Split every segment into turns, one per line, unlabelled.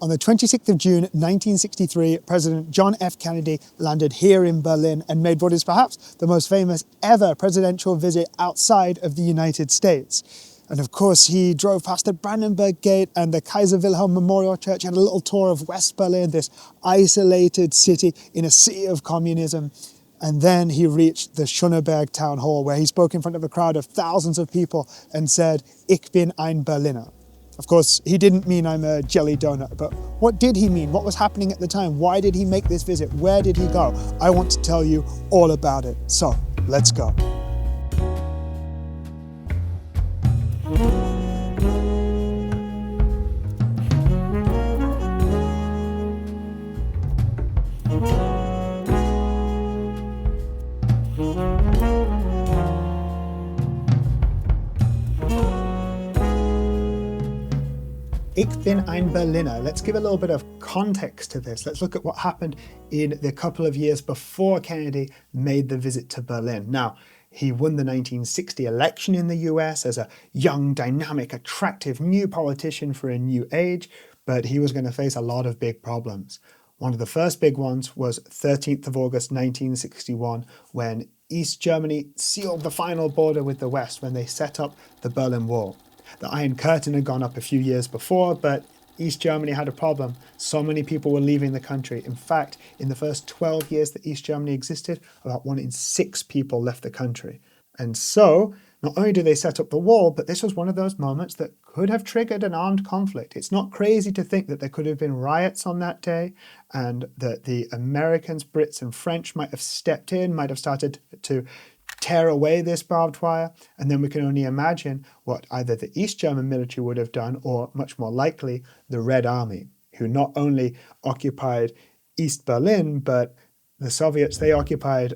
On the 26th of June 1963, President John F. Kennedy landed here in Berlin and made what is perhaps the most famous ever presidential visit outside of the United States. And of course, he drove past the Brandenburg Gate and the Kaiser Wilhelm Memorial Church, had a little tour of West Berlin, this isolated city in a sea of communism. And then he reached the Schöneberg town hall, where he spoke in front of a crowd of thousands of people and said, "Ich bin ein Berliner." Of course, he didn't mean I'm a jelly donut, but what did he mean? What was happening at the time? Why did he make this visit? Where did he go? I want to tell you all about it. So, let's go. Ich bin ein Berliner. Let's give a little bit of context to this. Let's look at what happened in the couple of years before Kennedy made the visit to Berlin. Now, he won the 1960 election in the US as a young, dynamic, attractive new politician for a new age, but he was going to face a lot of big problems. One of the first big ones was 13th of August 1961, when East Germany sealed the final border with the West, when they set up the Berlin Wall. The Iron Curtain had gone up a few years before, but East Germany had a problem. So many people were leaving the country. In fact, in the first 12 years that East Germany existed, about 1 in 6 people left the country. And so, not only did they set up the wall, but this was one of those moments that could have triggered an armed conflict. It's not crazy to think that there could have been riots on that day, and that the Americans, Brits, and French might have stepped in, might have started to tear away this barbed wire, and then we can only imagine what either the East German military would have done, or much more likely, the Red Army, who not only occupied East Berlin, but the Soviets, they occupied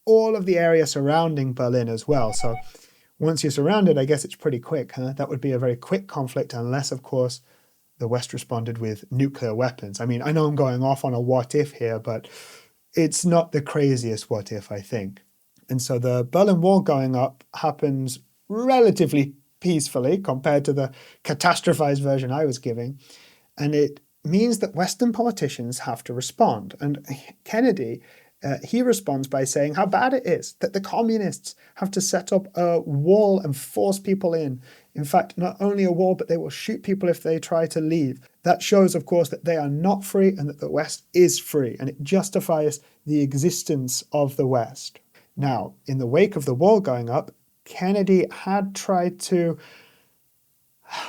all of the area surrounding Berlin as well. So once you're surrounded, I guess it's pretty quick, huh? That would be a very quick conflict, unless, of course, the West responded with nuclear weapons. I mean, I know I'm going off on a what if here, but it's not the craziest what if, I think. And so the Berlin Wall going up happens relatively peacefully compared to the catastrophized version I was giving. And it means that Western politicians have to respond. And Kennedy, he responds by saying how bad it is that the communists have to set up a wall and force people in. In fact, not only a wall, but they will shoot people if they try to leave. That shows, of course, that they are not free and that the West is free. And it justifies the existence of the West. Now, in the wake of the wall going up, Kennedy had tried to,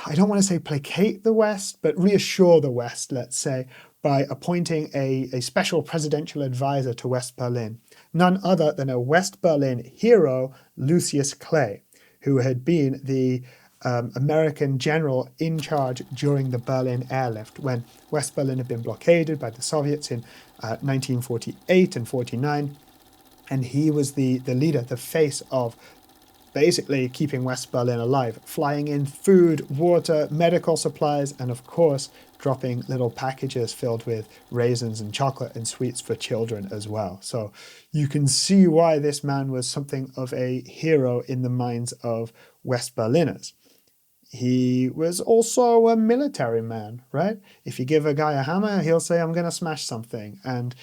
I don't want to say placate the West, but reassure the West, let's say, by appointing a special presidential advisor to West Berlin, none other than a West Berlin hero, Lucius Clay, who had been the American general in charge during the Berlin airlift, when West Berlin had been blockaded by the Soviets in 1948 and 49. And he was the leader, the face of basically keeping West Berlin alive, flying in food, water, medical supplies, and of course, dropping little packages filled with raisins and chocolate and sweets for children as well. So you can see why this man was something of a hero in the minds of West Berliners. He was also a military man, right? If you give a guy a hammer, he'll say, "I'm going to smash something." And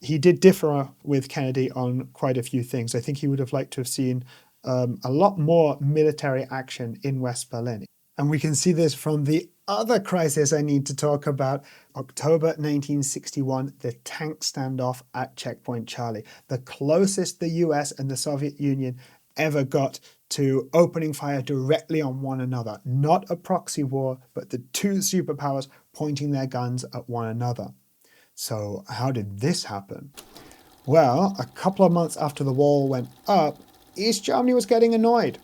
he did differ with Kennedy on quite a few things. I think he would have liked to have seen a lot more military action in West Berlin. And we can see this from the other crisis I need to talk about, October 1961, the tank standoff at Checkpoint Charlie, the closest the US and the Soviet Union ever got to opening fire directly on one another. Not a proxy war, but the two superpowers pointing their guns at one another. So how did this happen? Well, a couple of months after the wall went up, East Germany was getting annoyed.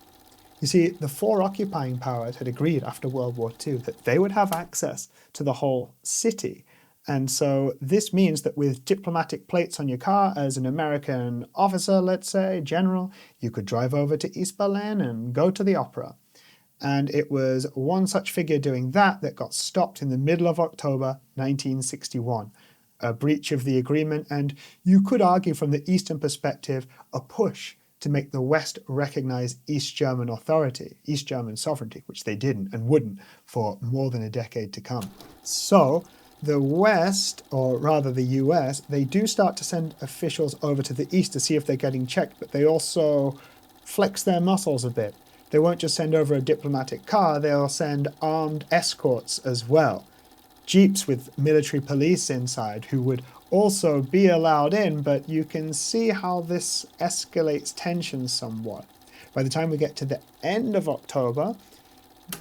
You see, the 4 occupying powers had agreed after World War II that they would have access to the whole city. And so this means that with diplomatic plates on your car as an American officer, let's say, general, you could drive over to East Berlin and go to the opera. And it was one such figure doing that got stopped in the middle of October 1961. A breach of the agreement, and you could argue from the Eastern perspective, a push to make the West recognize East German authority, East German sovereignty, which they didn't and wouldn't for more than a decade to come. So The West, or rather the US, they do start to send officials over to the East to see if they're getting checked, but they also flex their muscles a bit. They won't just send over a diplomatic car, they'll send armed escorts as well. Jeeps with military police inside who would also be allowed in, but you can see how this escalates tensions somewhat. By the time we get to the end of October,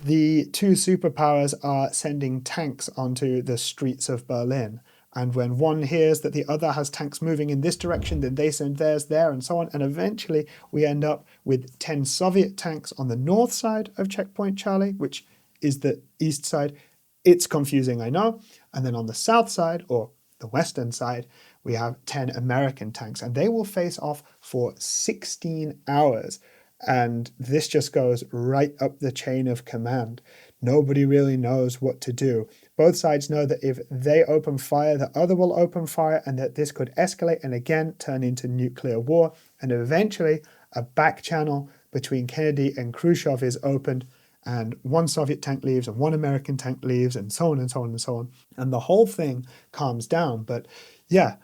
the two superpowers are sending tanks onto the streets of Berlin. And when one hears that the other has tanks moving in this direction, then they send theirs there and so on. And eventually we end up with 10 Soviet tanks on the north side of Checkpoint Charlie, which is the east side. It's confusing, I know. And then on the south side, or the western side, we have 10 American tanks. And they will face off for 16 hours. And this just goes right up the chain of command. Nobody really knows what to do. Both sides know that if they open fire, the other will open fire, and that this could escalate and again turn into nuclear war. And eventually, a back channel between Kennedy and Khrushchev is opened, and one Soviet tank leaves and one American tank leaves, and so on and so on and so on. And the whole thing calms down. But yeah,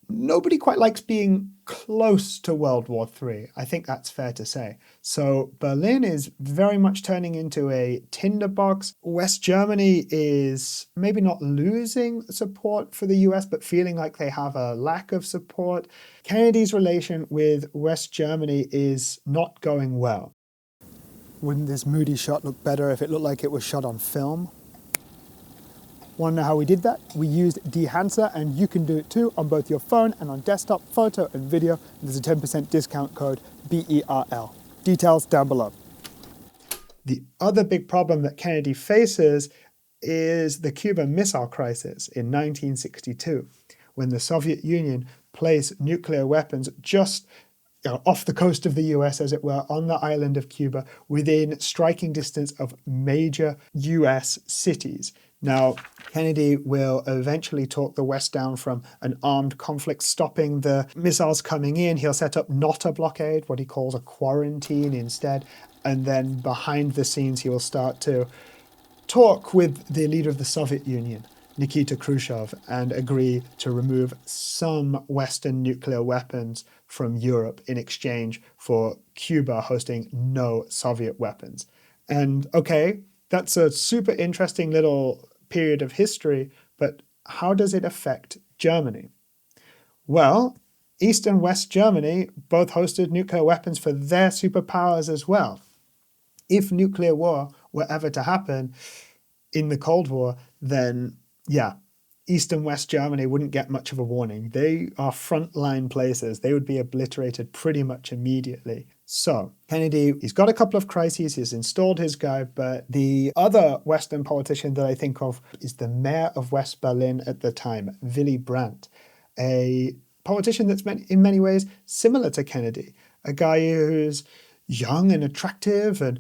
nobody quite likes being close to World War III. I think that's fair to say. So Berlin is very much turning into a tinderbox. West Germany is maybe not losing support for the US, but feeling like they have a lack of support. Kennedy's relation with West Germany is not going well. Wouldn't this moody shot look better if it looked like it was shot on film? Want to know how we did that? We used Dehancer, and you can do it too on both your phone and on desktop, photo and video. There's a 10% discount code, BERL. Details down below. The other big problem that Kennedy faces is the Cuban Missile Crisis in 1962, when the Soviet Union placed nuclear weapons just off the coast of the US, as it were, on the island of Cuba, within striking distance of major US cities. Now, Kennedy will eventually talk the West down from an armed conflict stopping the missiles coming in. He'll set up not a blockade, what he calls a quarantine instead. And then behind the scenes, he will start to talk with the leader of the Soviet Union, Nikita Khrushchev, and agree to remove some Western nuclear weapons from Europe in exchange for Cuba hosting no Soviet weapons. And okay, that's a super interesting little period of history, but how does it affect Germany? Well, East and West Germany both hosted nuclear weapons for their superpowers as well. If nuclear war were ever to happen in the Cold War, then yeah, East and West Germany wouldn't get much of a warning. They are frontline places. They would be obliterated pretty much immediately. So Kennedy, he's got a couple of crises. He's installed his guy, but the other Western politician that I think of is the mayor of West Berlin at the time, Willy Brandt, a politician that's in many ways similar to Kennedy, a guy who's young and attractive and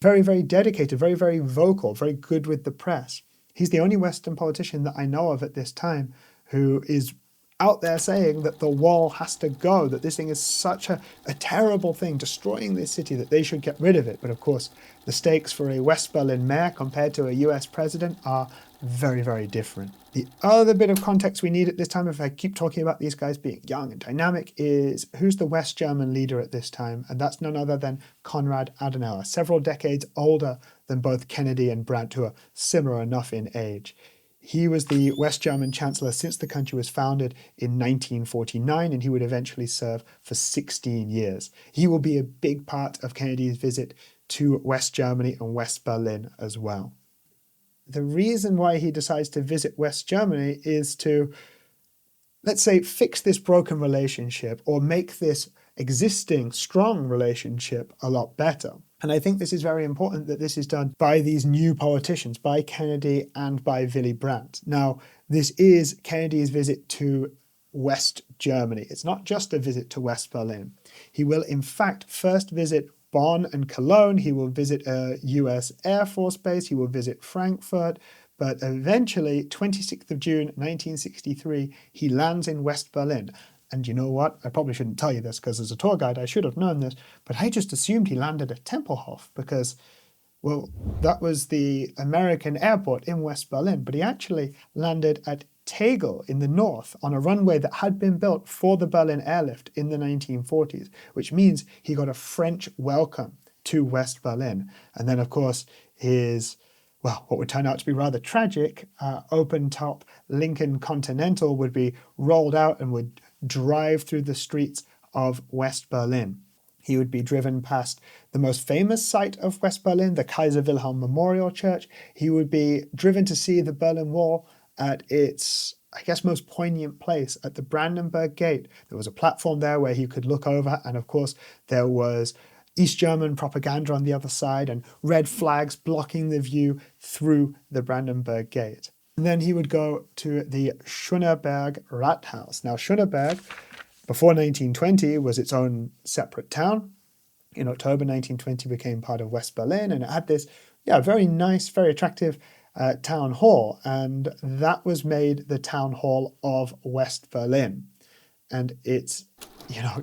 very, very dedicated, very, very vocal, very good with the press. He's the only Western politician that I know of at this time who is out there saying that the wall has to go, that this thing is such a terrible thing, destroying this city, that they should get rid of it. But of course, the stakes for a West Berlin mayor compared to a US president are very, very different. The other bit of context we need at this time, if I keep talking about these guys being young and dynamic, is who's the West German leader at this time? And that's none other than Konrad Adenauer, several decades older than both Kennedy and Brandt, who are similar enough in age. He was the West German chancellor since the country was founded in 1949, and he would eventually serve for 16 years. He will be a big part of Kennedy's visit to West Germany and West Berlin as well. The reason why he decides to visit West Germany is to, let's say, fix this broken relationship or make this existing strong relationship a lot better. And I think this is very important that this is done by these new politicians, by Kennedy and by Willy Brandt. Now, this is Kennedy's visit to West Germany. It's not just a visit to West Berlin. He will, in fact, first visit Bonn and Cologne. He will visit a US Air Force base. He will visit Frankfurt. But eventually, 26th of June, 1963, he lands in West Berlin. And you know what? I probably shouldn't tell you this because as a tour guide, I should have known this, but I just assumed he landed at Tempelhof because Well, that was the American airport in West Berlin, but he actually landed at Tegel in the north on a runway that had been built for the Berlin airlift in the 1940s, which means he got a French welcome to West Berlin. And then, of course, his, well, what would turn out to be rather tragic, open-top Lincoln Continental would be rolled out and would drive through the streets of West Berlin. He would be driven past the most famous site of West Berlin, the Kaiser Wilhelm Memorial Church. He would be driven to see the Berlin Wall at its, I guess, most poignant place, at the Brandenburg Gate. There was a platform there where he could look over, and of course there was East German propaganda on the other side and red flags blocking the view through the Brandenburg Gate. And then he would go to the Schöneberg Rathaus. Now, Schöneberg, before 1920, was its own separate town. In October 1920, became part of West Berlin, and it had this, very nice, very attractive town hall, and that was made the town hall of West Berlin. And it's,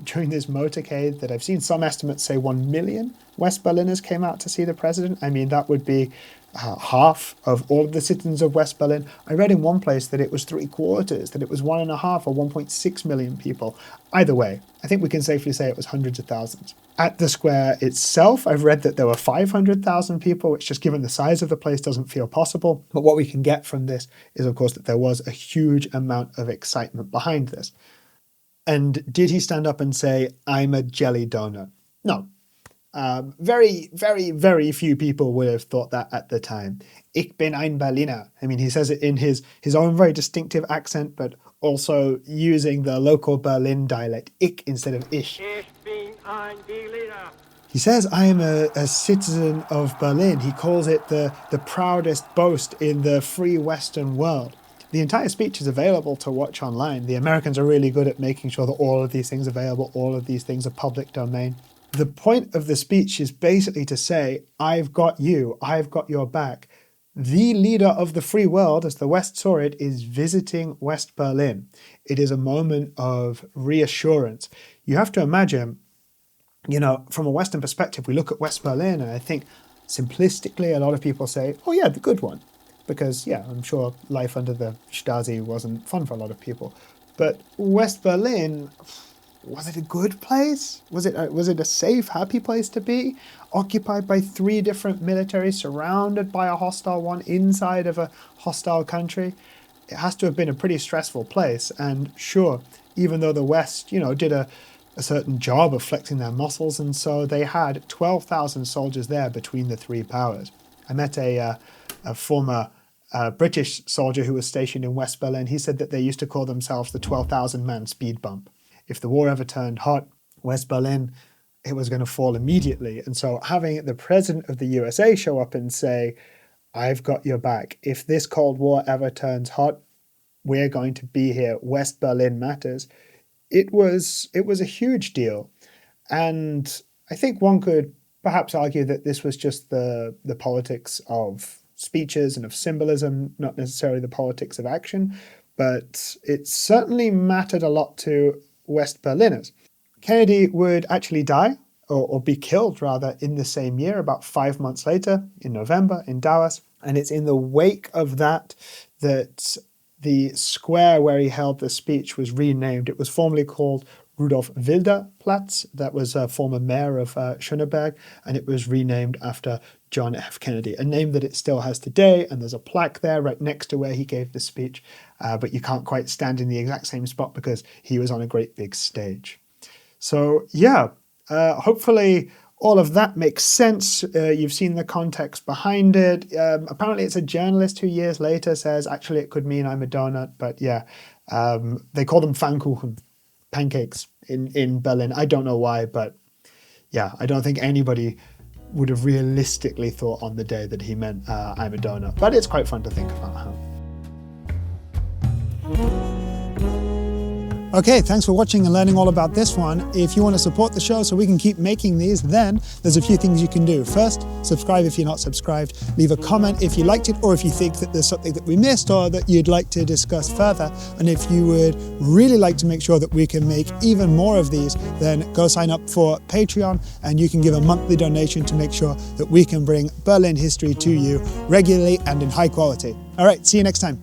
during this motorcade that I've seen some estimates say 1 million West Berliners came out to see the president. I mean, that would be half of all of the citizens of West Berlin. I read in one place that it was 3/4, that it was 1.5 or 1.6 million people. Either way, I think we can safely say it was hundreds of thousands. At the square itself, I've read that there were 500,000 people, which, just given the size of the place, doesn't feel possible. But what we can get from this is, of course, that there was a huge amount of excitement behind this. And did he stand up and say, "I'm a jelly donut"? No. Very, very, very few people would have thought that at the time. Ich bin ein Berliner. I mean, he says it in his own very distinctive accent, but also using the local Berlin dialect, ich instead of ich. Ich bin ein Berliner. He says, "I am a citizen of Berlin." He calls it the proudest boast in the free Western world. The entire speech is available to watch online. The Americans are really good at making sure that all of these things are available, all of these things are public domain. The point of the speech is basically to say, I've got you, I've got your back. The leader of the free world, as the West saw it, is visiting West Berlin. It is a moment of reassurance. You have to imagine, from a Western perspective, we look at West Berlin, and I think simplistically a lot of people say, oh yeah, the good one. Because, I'm sure life under the Stasi wasn't fun for a lot of people. But West Berlin, was it a good place? Was it a safe, happy place to be? Occupied by 3 different militaries, surrounded by a hostile one, inside of a hostile country? It has to have been a pretty stressful place. And sure, even though the West, did a certain job of flexing their muscles, and so they had 12,000 soldiers there between the 3 powers. I met a former British soldier who was stationed in West Berlin. He said that they used to call themselves the 12,000-man speed bump. If the war ever turned hot, West Berlin, it was going to fall immediately. And so having the president of the USA show up and say, I've got your back. If this Cold War ever turns hot, we're going to be here. West Berlin matters. It was a huge deal. And I think one could perhaps argue that this was just the politics of speeches and of symbolism, not necessarily the politics of action, but it certainly mattered a lot to West Berliners. Kennedy would actually die, or be killed rather, in the same year, about 5 months later, in November, in Dallas. And it's in the wake of that the square where he held the speech was renamed. It was formerly called Rudolf Wilder Platz. That was a former mayor of Schöneberg, and it was renamed after John F. Kennedy, a name that it still has today, and there's a plaque there right next to where he gave the speech, but you can't quite stand in the exact same spot because he was on a great big stage. So hopefully all of that makes sense. You've seen the context behind it. Apparently it's a journalist who years later says, actually it could mean I'm a donut, but they call them Pfannkuchen, pancakes in Berlin. I don't know why, but I don't think anybody would have realistically thought on the day that he meant I'm a donut. But it's quite fun to think about. Okay, thanks for watching and learning all about this one. If you want to support the show so we can keep making these, then there's a few things you can do. First, subscribe if you're not subscribed. Leave a comment if you liked it or if you think that there's something that we missed or that you'd like to discuss further. And if you would really like to make sure that we can make even more of these, then go sign up for Patreon and you can give a monthly donation to make sure that we can bring Berlin history to you regularly and in high quality. All right, see you next time.